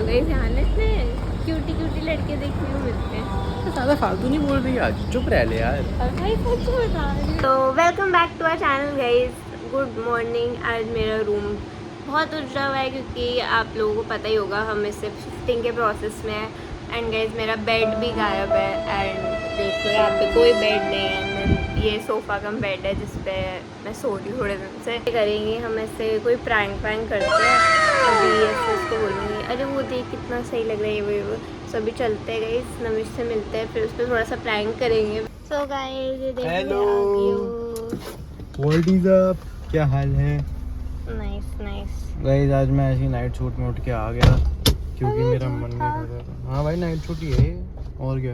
गई यहाँ ना इतने क्यूटी क्यूटी लड़के देखने को मिलते हैं। तो ज़्यादा फालतू नहीं बोल रही आज, चुप रह ले यार। भाई सच बता रही हूँ। तो welcome back to our channel guys. Good morning. आज मेरा रूम बहुत उजड़ा हुआ है क्योंकि आप लोगों को पता ही होगा हम इससे शिफ्टिंग के प्रोसेस में है। एंड गाइस मेरा बेड भी गायब है एंड देखो यहाँ पे कोई बेड नहीं है। ये सोफ़ा कम बेड है जिस पे मैं सो रही हूँ थोड़े दिन से। करेंगे हम ऐसे कोई प्रैंक करते हैं। अभी ऐसे उसको बोलूँगी अरे वो देख कितना सही लग रहा है वो सभी चलते हैं गाइस नमिश से मिलते हैं फिर उस पर थोड़ा सा प्रैंक करेंगे। सो गाइस ये देखो हेलो व्हाट इज अप, क्या हाल है? नाइस गाइस आज मैं ऐसी नाइट शूट में उठ के आ गया क्योंकि मेरा मन नहीं कर रहा था। हाँ भाई नाइट शूट ही है और क्या।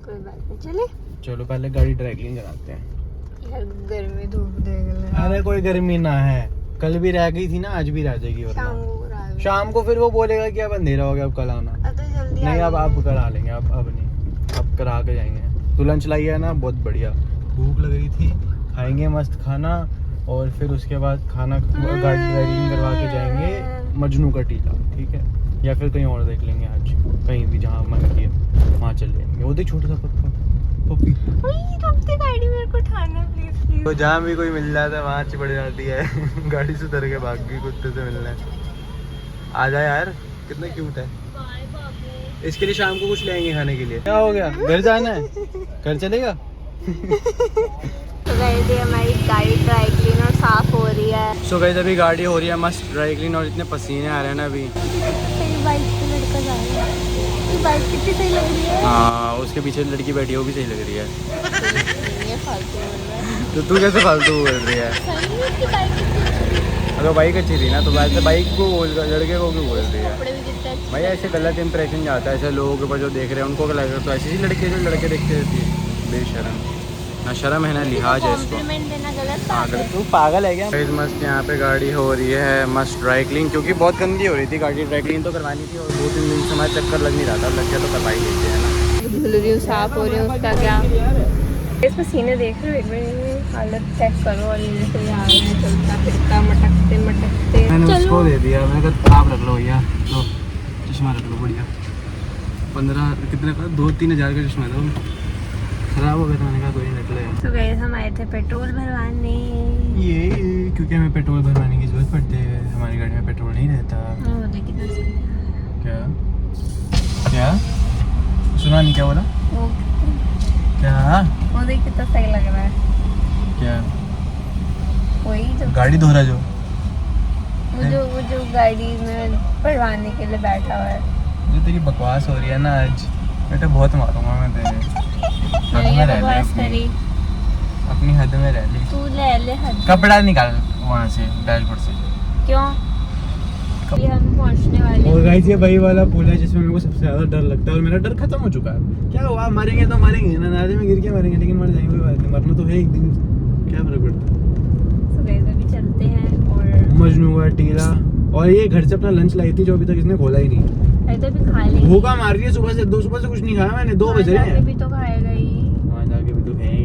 कोई बात नहीं चले चलो पहले गाड़ी ड्राई क्लीन कराते हैं। यार गर्मी धूप देख ले। अरे कोई गर्मी ना है, कल भी रह गई थी ना, आज भी रह जाएगी। वरना शाम को फिर वो बोलेगा कि अब अंधेरा हो गया अब कल आना। तो जल्दी नहीं अब करा लेंगे, अब नहीं, अब करा के जाएंगे। तू लंच लाई है ना, बहुत बढ़िया। भूख लग रही थी, खाएंगे मस्त खाना और फिर उसके बाद खाना गाड़ी ड्राइविंग करवा के जाएंगे मजनू का टीला, ठीक है? या फिर कहीं और देख लेंगे आज, कहीं भी जहाँ मन किया वहाँ चल जाएंगे। वो देख छोटा सा पप्पी गाड़ी मेरे को उठाना प्लीज। तो जहाँ भी कोई मिल जाता है वहाँ चिपड़ जाती है गाड़ी से उतर के भाग गई कुत्ते से मिलने। आ जा यार, कितना क्यूट है। इसके लिए शाम को कुछ लेंगे खाने के लिए। क्या हो गया, घर जाना है? घर चलेगा? तो गाइस ये हमारी गाड़ी ड्राई क्लीन और साफ हो रही है। सो गाइस अभी गाड़ी हो रही है मस्त ड्राई क्लीन और इतने पसीने आ रहे हैं ना अभी। बाइक पे लड़का जा रहा है, ये बाइक कितनी सही लग रही है। हाँ उसके पीछे लड़की बैठी है वो भी सही लग रही है। ये फालतू बोल रहा है। तो तू कैसे फालतू बोल रही है? सही है इसकी बाइक कितनी अगर बाइक अच्छी थी ना तो वैसे बाइक को बोल लड़के को क्यों बोल रही है? कपड़े भी कितने अच्छे। भाई ऐसे गलत इंप्रेशन जाता है ऐसे लोगों के ऊपर जो देख रहे हैं उनको क्या लगेगा। तो ऐसे ही लड़के जो लड़के देखते रहती है, बेशरम। ना शर्म है ना लिहाज है इसको। कॉम्प्लीमेंट देना गलत बात पागल, है। तू पागल है क्या? मस्त यहाँ पे गाड़ी हो रही है मस्त ड्राई क्लीन, क्योंकि बहुत गंदी हो रही थी गाड़ी। ड्राई क्लीन तो करवानी थी और 2-3 दिन से हमारा चक्कर लग नहीं रहा था, लग गया तो करवा ही लेते हैं ना। धुल रही हूँ साफ हो रही हूँ उसका क्या। इस पसीने देख रहे हो, एक बार हालत चेक करो। और ये जैसे आ रहे हैं चलता फिरता मटकते मैंने उसको दे दिया, मैंने कहा आप रख लो भैया, लो चश्मा रख लो बढ़िया। 15 कितने का, 2-3 हज़ार का चश्मा था, खराब हो गया था। मैंने कहा कोई नहीं रख ले। तो गए हम आए थे पेट्रोल भरवाने। ये क्योंकि हमें पेट्रोल भरवाने की जरूरत पड़ती है, हमारी गाड़ी में पेट्रोल नहीं रहता। क्या क्या सुना नहीं, क्या बोला? क्या वो देख कितना सही लग रहा है। क्या वही जो गाड़ी धोरा जो वो जो गाड़ी में भरवाने के लिए बैठा हुआ है। जो तेरी बकवास हो रही है ना आज, बेटा बहुत मारूंगा मैं तेरे। हद में रह ले अपनी, अपनी हद में रह ले। तू ले हद। कपड़ा निकाल वहाँ से डैशबोर्ड से। क्यों? ये हम पहुँचने वाले हैं। और गाइस ये वही वाला पुल है जिसमें मेरे को सबसे ज्यादा डर लगता है और मेरा डर खत्म हो चुका है। क्या हुआ, मरेंगे तो मरेंगे ना, नाले में गिर के मरेंगे लेकिन मर जाएंगे, कोई बात नहीं, मरना तो है एक दिन, क्या फर्क पड़ता है। तो गाइस अभी चलते हैं और मजनू का टीला। और ये घर से अपना लंच लाई थी जो अभी तक इसने खोला ही नहीं। अरे तो अभी खा लेंगे। भूखा मार रही है सुबह से कुछ नहीं खाया मैंने, 2 बज रहे हैं। भी तो खाएगा ही। वहाँ जाके भी तो है।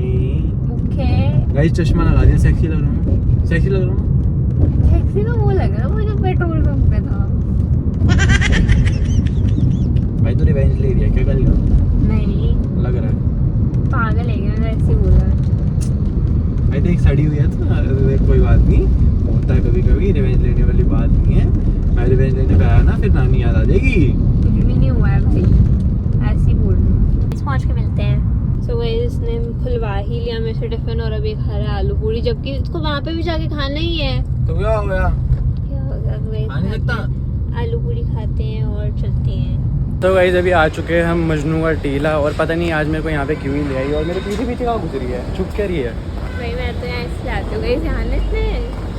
भूखे। गाइस चश्मा लगा दिया, सेक्सी लग रहा हूँ, सेक्सी लग रहा हूँ। सेक्सी तो वो लग रहा है वो जो पेट्रोल पंप पे था। भाई तो रिवेंज ले रही है क्या कर लिया? नहीं लग रहा है पागल है क्या, ऐसे ही बोला। भाई देख सड़ी हुई है तो कोई बात नहीं, होता है कभी कभी, रिवेंज लेने वाली बात नहीं है। मैं रिवेंज लेने पे आया ना फिर नानी याद आ जाएगी। कुछ भी नहीं हुआ है भाई, ऐसे ही बोल रही हूँ। इस पहुँच के मिलते हैं। सो गाइस इसने खुलवा ही लिया मेरे से टिफिन और अभी खा रहा है आलू पूरी, जबकि इसको वहाँ पे भी जाके खाना ही है। तो क्या हो गया, क्या होगा गाइस, आ नहीं सकता? आलू पूरी खाते हैं और चलते हैं। तो गाइस अभी आ चुके हैं हम मजनू का टीला और पता नहीं आज मेरे को यहाँ पे क्यों ही ले आई और मेरे पीछे कहाँ घुस रही है, चुप क्या रही है? भाई मैं तो यहाँ इसलिए आती हूँ गाइस, यहाँ ना इतने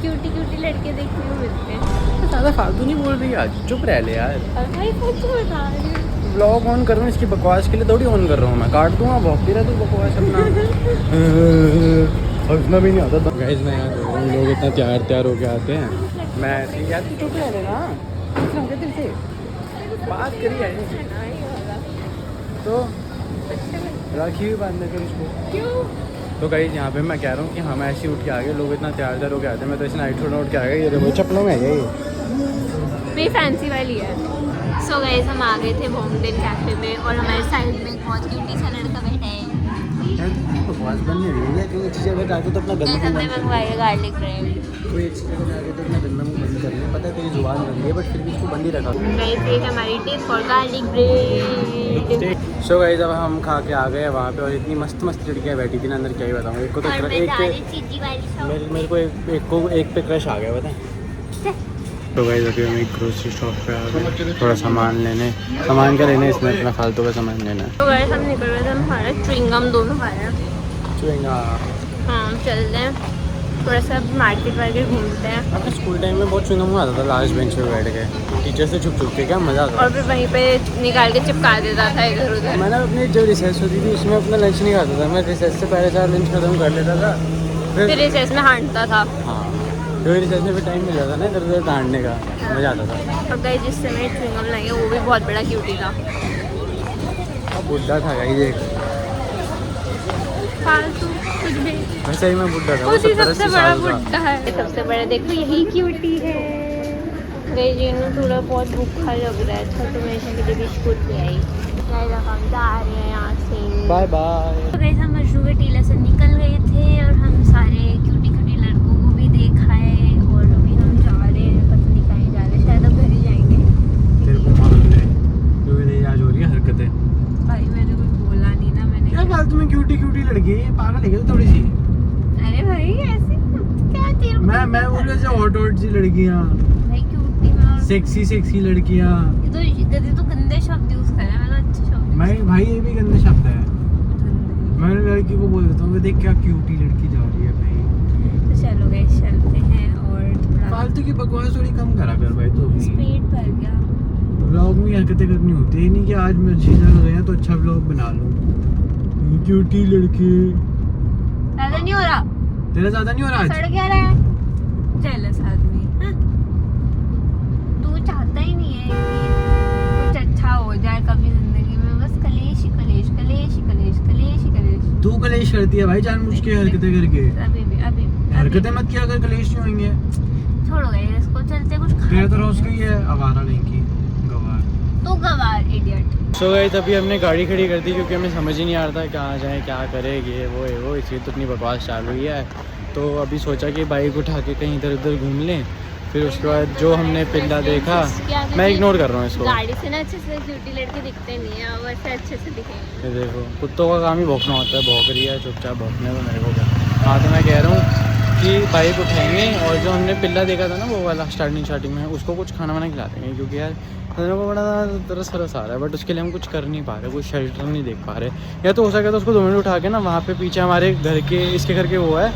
क्यूटी लड़के देखने को मिलते हैं। तो ज़्यादा फालतू नहीं बोल रही आज, चुप रह ले यार। भाई सच बता रही हूँ। ब्लॉग ऑन कर रहा हूँ, इसकी बकवास के लिए थोड़ी ऑन कर रहा हूँ मैं, काट दूंगा, भौंकती रह तू बकवास अपना। और इतना भी नहीं आता था। गाइस मैं यहाँ देख रहा हूँ लोग इतना तैयार होके आते हैं, मैं ऐसे यार तू चुप रह लेना, दिल से बात करी है तो राखी भी बांधने फिर उसको क्यों? तो गाइस यहाँ पे मैं कह रहा हूँ कि हम ऐसे उठ के आ गए, लोग इतना तैयार होके आते हैं, मैं तो ऐसे नाइट सूट उठ के आ गया। ये देखो चप्पलों में है ये मेरी फैंसी वाली है। सो गाइस हम आ गए थे बॉम्बेन कैफे में और हमारे साइड में एक बहुत क्यूटी सा लड़का बैठा है। बकवास बंद नहीं हुई है क्योंकि अच्छी जगह जाके तो अपना गाइस गंदा हमने मंगवाया गार्लिक ब्रेड। कोई अच्छी जगह जाके तो अपना गंदा मुंह बंद कर ले। पता है तेरी जुबान बंद है बट फिर भी इसको बंद ही रखा। गाइस ये है हमारी tip for garlic bread. So guys अब हम खा के आ गए वहाँ पे और इतनी मस्त मस्त लड़कियाँ बैठी थी ना अंदर, क्या ही बताऊँ। एक को तो मेरे को एक पे क्रश आ गया पता है। तो गाइस अभी हम एक ग्रोसरी शॉप पे आ गए थोड़ा सामान लेने। सामान क्या लेना है इसमें, इतना फालतू का सामान लेना है। तो गाइस हम निकल रहे थे, हम खा रहे च्युइंगम दोनों खा रहे हैं। हाँ चलते हैं थोड़ा सा मार्केट वार्केट घूमते हैं। अपने स्कूल टाइम में बहुत च्युइंगम आता था लास्ट बेंच पे बैठ के टीचर से छुप के, क्या मज़ा आता और फिर वहीं पे निकाल के चिपका देता था इधर था। उधर। मैंने अपनी जो रिसेस होती थी उसमें अपना लंच नहीं खाता था। मैं रिसेस से पहले 4 लंच खत्म कर लेता था। फिर रिसेस में हांटता था। हाँ क्योंकि रिसेस में भी टाइम मिल जाता ना इधर उधर डांटने का, मज़ा आता था। और गाइस जिस समय च्युइंगम लाएंगे वो भी बहुत बड़ा क्यूटी था। अब बुढ़ा था गाइस एक फालतू कुछ भी। वैसे ही मैं बुढ़ा था। उसी सबसे बड़ा बुढ़ा है। सबसे बड़ा देखो यही क्यूटी है। गई जीनू थोड़ा बहुत भूखा लग रहा है था तो मैं इसके लिए बिस्कुट ले आई। हम जा रहे हैं यहाँ से। Bye bye. तो गाइस हम मशरू के टीला से निकल गए थे और हम सारे क्यूटी क्यूटी लड़कों को भी देखा है और अभी हम जा रहे हैं, पता नहीं कहीं जा रहे हैं, शायद अब घर ही जाएंगे। तेरे को मालूम है क्योंकि आज हो रही है हरकतें। भाई मैंने कुछ बोला नहीं ना, मैंने क्या फालतू में क्यूटी क्यूटी लड़की है, पागल है क्या तू थोड़ी सी। अरे भाई ऐसे क्या तेरे मैं बोल रहा था हॉट हॉट सी लड़कियां, भाई क्यूटी में सेक्सी सेक्सी लड़कियां। ये तो गंदे शब्द यूज कर रहा है, मतलब अच्छे शब्द। मैं भाई ये भी गंदे शब्द है। मैं लड़की को बोल देता हूँ देख क्या क्यूटी लड़की जा रही है भाई। तो चलो गाइस चलते हैं और थोड़ा फालतू की बकवास थोड़ी कम करा कर भाई तू भी। स्पीड भर गया। व्लॉग में हरकतें करनी होती है, नहीं कि आज मैं जीना हो गया तो अच्छा व्लॉग बना लूं। क्यूटी लड़की ज्यादा नहीं हो रहा, तेरा ज्यादा नहीं हो रहा आज। सड़ क्या रहा है जेलस आदमी। हाँ? तू चाहता ही नहीं है कि कुछ अच्छा हो जाए कभी जिंदगी में, बस कलेश ही कलेश कलेश ही कलेश कलेश ही कलेश। तू कलेश करती है भाई जानबूझ के हरकतें करके। अभी हरकतें मत किया अगर कलेश नहीं होंगे। छोड़ो गाइस इसको, चलते कुछ खा। तेरा तो रोज की है आवारा नहीं की गवार। तू गवार इडियट। सो गाइस अभी हमने गाड़ी खड़ी कर दी क्योंकि हमें समझ ही नहीं आ रहा था कहाँ जाएं क्या करें ये वो इसलिए तो इतनी बकवास चालू हुई है। तो अभी सोचा कि बाइक उठा के कहीं इधर उधर घूम लें। फिर उसके बाद जो हमने पिल्ला देखा, मैं इग्नोर कर रहा हूँ इसको। गाड़ी से ना अच्छे से क्यूटी लड़के दिखते नहीं है, वैसे अच्छे से दिखेंगे। ये देखो कुत्तों का काम ही भौंकना होता है, भौंक रही है चुपचाप भौंकने में मेरे को क्या। हाँ तो मैं कह रहा हूँ कि बाइक उठाएंगे और जो हमने पिल्ला देखा था ना वो वाला स्टार्टिंग में उसको कुछ खाना वाना खिला देंगे क्योंकि यार मेरे को बड़ा तरस आ रहा है। बट उसके लिए हम कुछ कर नहीं पा रहे, कोई शेल्टर नहीं देख पा रहे। या तो हो सके तो उसको 2 मिनट उठा के ना वहाँ पे पीछे हमारे घर के इसके घर के वो है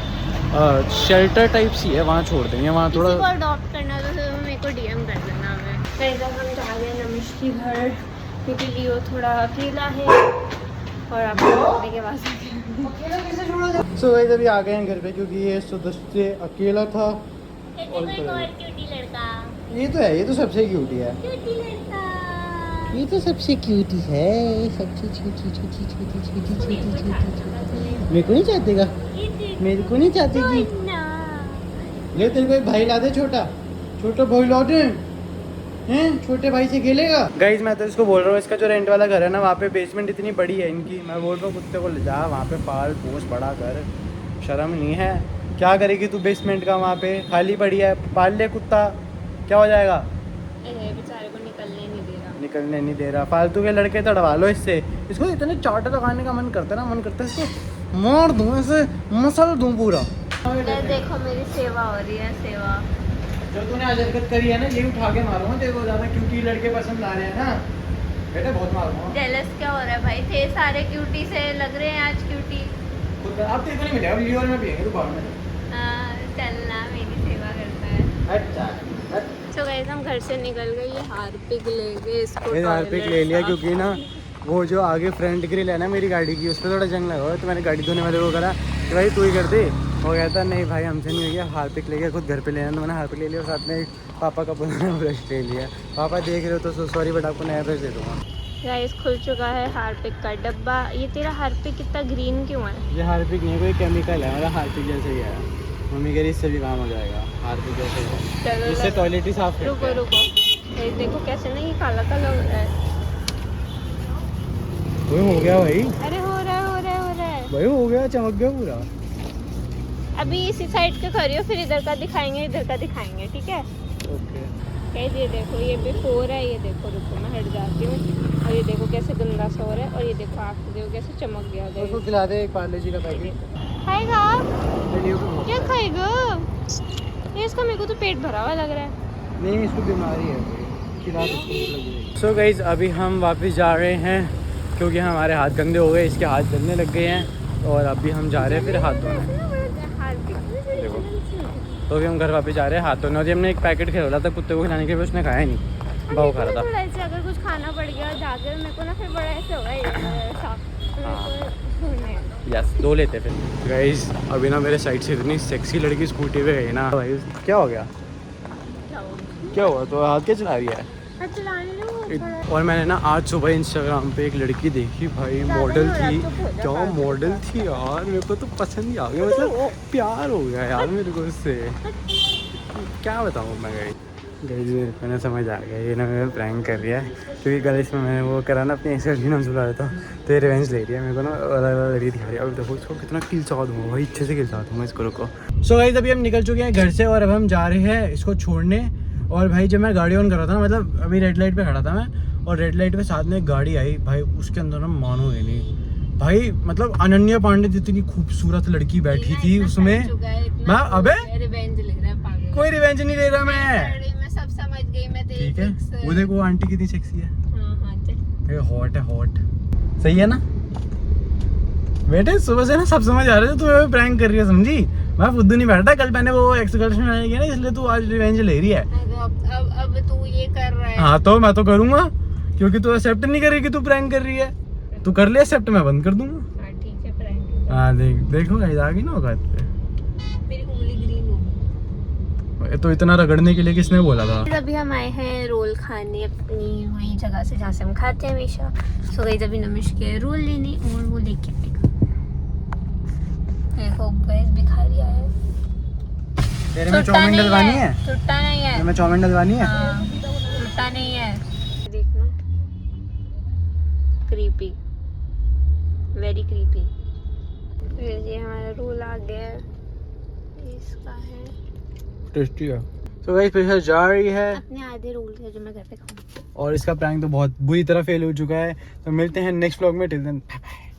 शेल्टर टाइप सी है, वहाँ छोड़ देंगे। वहाँ थोड़ा अडॉप्ट करना तो मेरे को डीएम कर देना। हमें कहीं तक हम जा रहे हैं नमिश की घर क्योंकि लियो थोड़ा अकेला है और आप के पास सो गाइस अभी आ गए हैं घर पे क्योंकि ये सदस्य अकेला था। और क्यूटी लड़का, ये तो है, ये तो सबसे क्यूटी है, क्यूटी लड़का, ये तो सबसे क्यूटी है, सबसे छोटी। मेरे को नहीं चाहतेगा, मेरे को नहीं चाहतेगी। ले तेरे को एक भाई ला दे, छोटा भाई ला दे हैं, छोटे भाई से खेलेगा। गाइस मैं तो इसको बोल रहा हूँ इसका जो रेंट वाला घर है ना वहाँ पे बेसमेंट इतनी बड़ी है इनकी, मैं बोल रहा हूँ कुत्ते को ले जा वहाँ पे पाल पोस बड़ा कर, शर्म नहीं है। क्या करेगी तू बेसमेंट का, वहाँ पे खाली पड़ी है, पाल ले कुत्ता, क्या हो जाएगा। बेचारे को निकलने नहीं दे रहा, फालतू के लड़के तड़वा लो इससे। इसको इतने चाटे लगाने का मन करता है ना, मन करता है इसको मार दूँ, ऐसे मसल दूँ पूरा। देखो मेरी सेवा हो रही है, सेवा। जो तूने आज हरकत करी है ना ये उठा के मारूंगा तेरे को ज्यादा, क्योंकि लड़के पसंद आ रहे हैं ना बेटा, बहुत मारूंगा। जेलस क्या हो रहा है भाई, थे सारे क्यूटी से, लग रहे हैं आज क्यूटी। अब तेरे को नहीं मिलेगा, लियोर में पिएंगे तू बाहर में। चलना मेरी सेवा करता है। अच्छा तो गाइस हम घर से निकल गए, ये हार्पिक ले गए, इसको ये हार्पिक ले लिया क्योंकि ना वो जो आगे फ्रंट ग्रिल है ना मेरी गाड़ी की, उस पर थोड़ा जंग लगा हुआ है। तो मैंने गाड़ी धोने वाले को करा कि भाई तू ही कर दे, वो कहता नहीं भाई हमसे नहीं हो गया, हार्पिक ले गया, खुद घर पे लेना। तो मैंने हार्पिक ले लिया और साथ में पापा का पुराना ब्रश ले लिया। पापा देख रहे हो तो सॉरी बट आपको नया ब्रश दे दूँगा। गाइस खुल चुका है हार्पिक का डब्बा। ये तेरा हार्पिक कितना ग्रीन क्यों है? ये हार्पिक नहीं, कोई केमिकल है, मतलब हार्पिक जैसे ही है। मम्मी कह रही इससे भी काम हो जाएगा, हार्पिक जैसे है, इससे टॉयलेट ही साफ करते हैं। रुको ये देखो कैसे ना ये काला काला हो रहा है। वो हो गया भाई, अरे हो रहा है हो रहा है हो रहा है। भाई हो गया, चमक गया पूरा। अभी इसी साइड का करियो, फिर इधर का दिखाएंगे, इधर का दिखाएंगे, ठीक है। ओके। गाइस ये देखो, ये बिफोर है, ये देखो, रुको मैं हट जाती हूँ। और ये देखो कैसे गंदा सा हो रहा है, और ये देखो आफ्टर, देखो कैसे चमक गया। उसको खिला दे एक पार्ले जी का पैकेट। खाएगा आप? वीडियो पे क्या खाएगा ये? इसका मेरे को तो पेट भरा हुआ लग रहा है। नहीं, इसको बीमारी है, खिला दे। सो गाइस अभी हम वापस जा रहे हैं क्योंकि हमारे हाथ गंदे हो गए, इसके हाथ जलने लग गए हैं, और अभी हम जा रहे हैं फिर हाथ धोने। देखो, तो अभी हम घर वापस जा रहे हैं हाथ धोने। और हमने एक पैकेट खिला था कुत्ते को खिलाने के लिए, उसने खाया नहीं, भाव खा रहा था। थोड़ा ऐसे अगर कुछ खाना पड़ गया जाकर मेरे को ना, फिर बड़ा ऐसे होगा ऐसा। यस, दो लेते फिर। गाइस अभी ना मेरे साइड से इतनी सेक्सी लड़की स्कूटी पे गई ना भाई, क्या हो गया? क्या हुआ? तो हाथ क्या चला रही है? और मैंने ना आज सुबह इंस्टाग्राम पे एक लड़की देखी भाई, मॉडल थी, क्या मॉडल थी यार, मेरे को तो पसंद ही आ गया, मतलब प्यार हो गया यार मेरे को उससे। क्या बताऊँ मैं गाइस, मेरे को ना समझ आ गया ये ना मेरे प्रैंक कर रही है, क्योंकि कल इसमें मैंने वो करा ना अपनी ऐसे नाम सुना रहा था, तो ये रिवेंज ले रही है मेरे को ना, अलग लड़की दिखा रही है। अब देखो इसको कितना खिलचा दूँगा भाई, अच्छे से खिलचा दूँगा इसको। रुको। सो गाइस अभी हम निकल चुके हैं घर से, और अब हम जा रहे हैं इसको छोड़ने। और भाई जब मैं गाड़ी ऑन कर रहा था ना, मतलब अभी रेड लाइट पे खड़ा था मैं, और रेड लाइट पे साथ में एक गाड़ी आई भाई, उसके अंदर ना मानोगे नहीं भाई, मतलब अनन्या पांडे जितनी खूबसूरत लड़की बैठी थी उसमें। मैं अबे कोई रिवेंज नहीं ले रहा मैं सब समझ गई मैं तेरी ठीक है, tricks। वो देखो आंटी कितनी सेक्सी है, हाँ, चल। हॉट है, हॉट। सही है ना बेटे, सुबह से ना सब समझ आ रहे थे, तुम्हें प्रैंक कर रही है, समझी? मैं फुद्दू नहीं बैठा, कल मैंने वो एक्सकर्शन में गया ना, इसलिए तू आज रिवेंज ले रही है। अब तू ये कर रहा है। हाँ तो मैं तो करूंगा, क्योंकि तू एक्सेप्ट नहीं करेगी, तू प्रैंक कर रही है, तू कर ले एक्सेप्ट, मैं बंद कर दूंगा। हाँ ठीक है, प्रैंक। हाँ देखो गाइस आ गई ना औकात पे। मेरी उंगली ग्रीन हो गई। तो इतना रगड़ने के लिए किसने बोला था? अभी हम आए हैं रोल खाने अपनी वही जगह से जहाँ से हम खाते हैं हमेशा। सो गाइस अभी नमिश के रोल लेने, और वो लेके आएगा। देखो गाइस भिखारी आया है। तेरे में चाउमीन डलवानी है? टूटा नहीं है। तेरे में चाउमीन डलवानी है? हाँ, टूटा नहीं है। देखना, क्रीपी, वेरी क्रीपी। ये हमारा रोल आ गया है, इसका है। टेस्टी है। तो गाइस पैसा जा रही है, अपने आधे रोल थे जो मैं घर पे खाऊं। और इसका प्रैंक तो बहुत बुरी तरह फेल हो चुका है। तो मिलते हैं नेक्स्ट व्लॉग में, टिल देन बाय बाय।